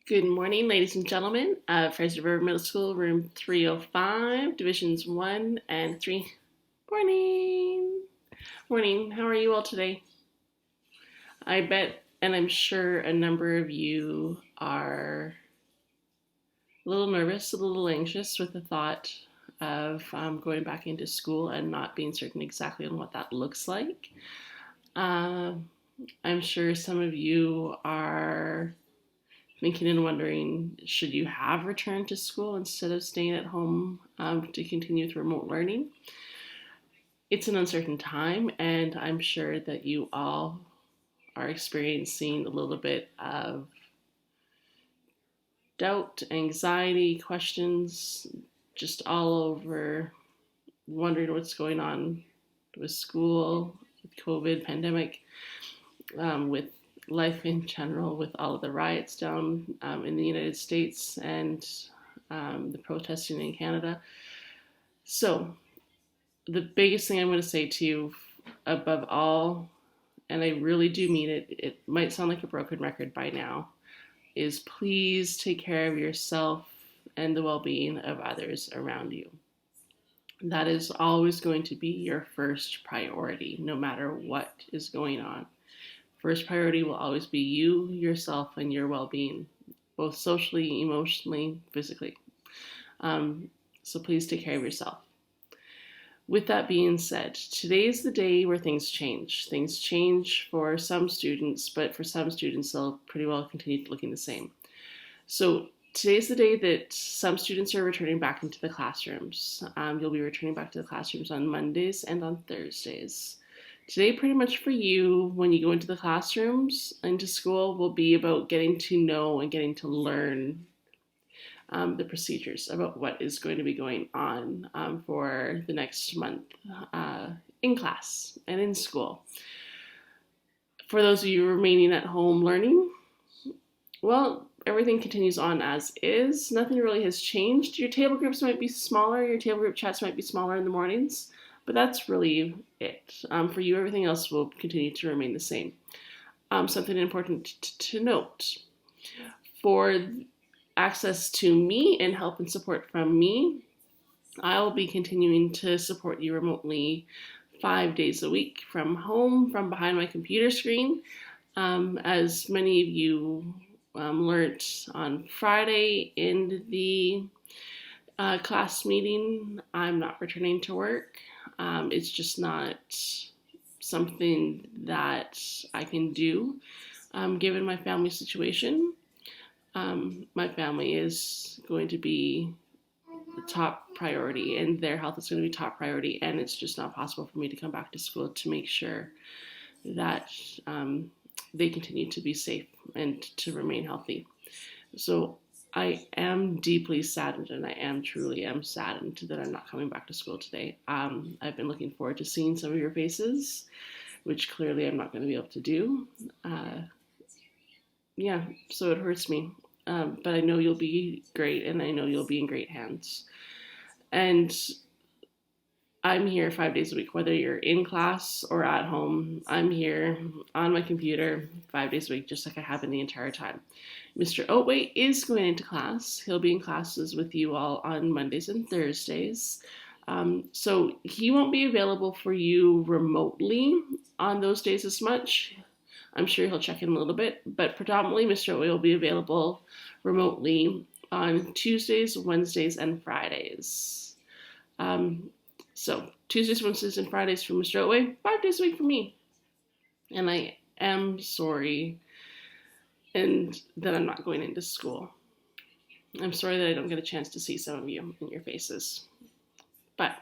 Good morning, ladies and gentlemen. Fraser River Middle School, room 305, divisions 1 and 3. Morning. Morning. How are you all today? I bet, and I'm sure a number of you are a little nervous, a little anxious with the thought of going back into school and not being certain exactly on what that looks like. I'm sure some of you are thinking and wondering, should you have returned to school instead of staying at home to continue with remote learning? It's an uncertain time, and I'm sure that you all are experiencing a little bit of doubt, anxiety, questions, just all over, wondering what's going on with school, with COVID pandemic, with life in general, with all of the riots down in the United States and the protesting in Canada. So the biggest thing I'm going to say to you above all, and I really do mean it, it might sound like a broken record by now, is please take care of yourself and the well-being of others around you. That is always going to be your first priority, no matter what is going on. First priority will always be you, yourself, and your well-being, both socially, emotionally, physically. So please take care of yourself. With that being said, today is the day where things change. Things change for some students, but for some students, they'll pretty well continue looking the same. So today's the day that some students are returning back into the classrooms. You'll be returning back to the classrooms on Mondays and on Thursdays. Today, pretty much for you, when you go into the classrooms, into school, will be about getting to know and getting to learn the procedures about what is going to be going on for the next month in class and in school. For those of you remaining at home learning, well, everything continues on as is. Nothing really has changed. Your table groups might be smaller, your table group chats might be smaller in the mornings, but that's really it. For you, everything else will continue to remain the same. Something important to note. For access to me and help and support from me, I'll be continuing to support you remotely 5 days a week from home, from behind my computer screen. As many of you learned on Friday in the class meeting, I'm not returning to work. It's just not something that I can do given my family situation. My family is going to be the top priority, and their health is going to be top priority, and it's just not possible for me to come back to school to make sure that they continue to be safe and to remain healthy. So I am deeply saddened, and I am truly saddened that I'm not coming back to school today. I've been looking forward to seeing some of your faces, which clearly I'm not going to be able to do. So it hurts me. But I know you'll be great, and I know you'll be in great hands. And I'm here 5 days a week, whether you're in class or at home. I'm here on my computer 5 days a week, just like I have been the entire time. Mr. Oatway is going into class. He'll be in classes with you all on Mondays and Thursdays. So he won't be available for you remotely on those days as much. I'm sure he'll check in a little bit, but predominantly Mr. Oatway will be available remotely on Tuesdays, Wednesdays, and Fridays. So Tuesdays, Wednesdays, and Fridays for Mr. Oatway, 5 days a week for me. And I am sorry and that I'm not going into school. I'm sorry that I don't get a chance to see some of you in your faces. But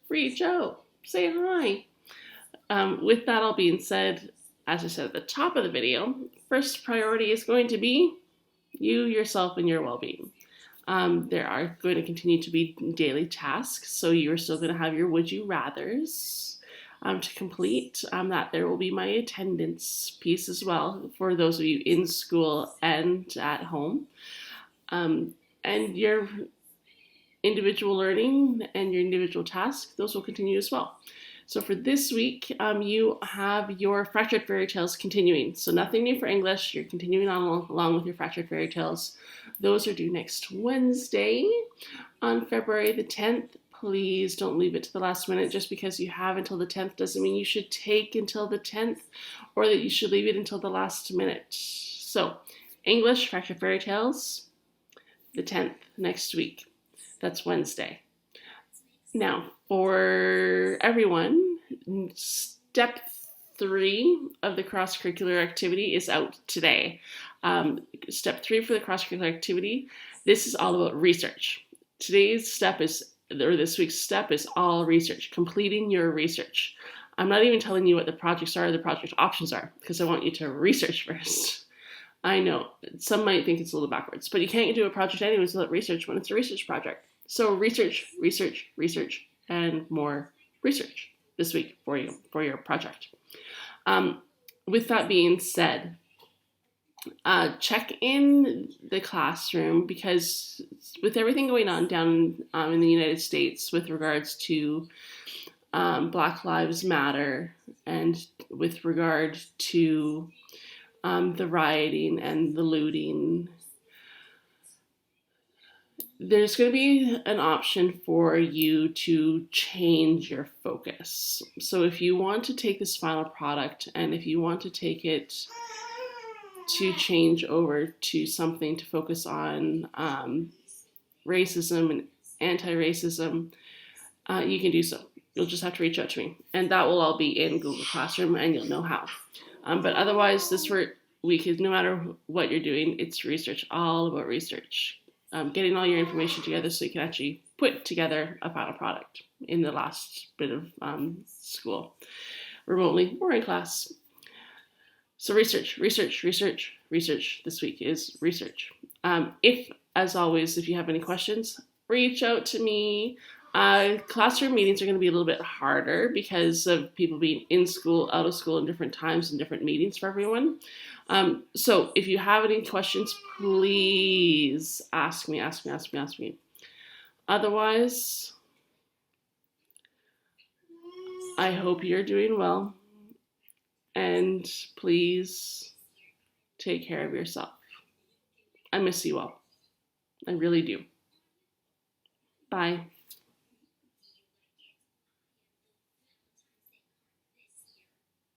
reach out, say hi. With that all being said, as I said at the top of the video, first priority is going to be you, yourself, and your well-being. There are going to continue to be daily tasks, so you're still going to have your would you rathers to complete. That there will be my attendance piece as well for those of you in school and at home. And your individual learning and your individual tasks, those will continue as well. So for this week, you have your Fractured Fairy Tales continuing. So nothing new for English. You're continuing on along with your Fractured Fairy Tales. Those are due next Wednesday on February the 10th. Please don't leave it to the last minute. Just because you have until the 10th doesn't mean you should take until the 10th or that you should leave it until the last minute. So English, Fractured Fairy Tales, the 10th next week. That's Wednesday. Now, for everyone, step 3 of the cross-curricular activity is out today. Step 3 for the cross-curricular activity, this is all about research. This week's step is all research, completing your research. I'm not even telling you what the projects are or the project options are, because I want you to research first. I know, some might think it's a little backwards, but you can't do a project anyways without research when it's a research project. So research, research, research, and more research this week for your project. With that being said, check in the classroom, because with everything going on down in the United States with regards to Black Lives Matter and with regard to the rioting and the looting, there's going to be an option for you to change your focus. So if you want to take this final product and if you want to take it to change over to something to focus on racism and anti-racism, you can do so. You'll just have to reach out to me. And that will all be in Google Classroom and you'll know how. But otherwise, this week is, no matter what you're doing, it's research, all about research. Getting all your information together so you can actually put together a final product in the last bit of school, remotely or in class. So research, research, research, research this week is research. As always, if you have any questions, reach out to me. Classroom meetings are going to be a little bit harder because of people being in school, out of school, in different times and different meetings for everyone. So if you have any questions, please ask me. Otherwise, I hope you're doing well, and please take care of yourself. I miss you all. I really do. Bye.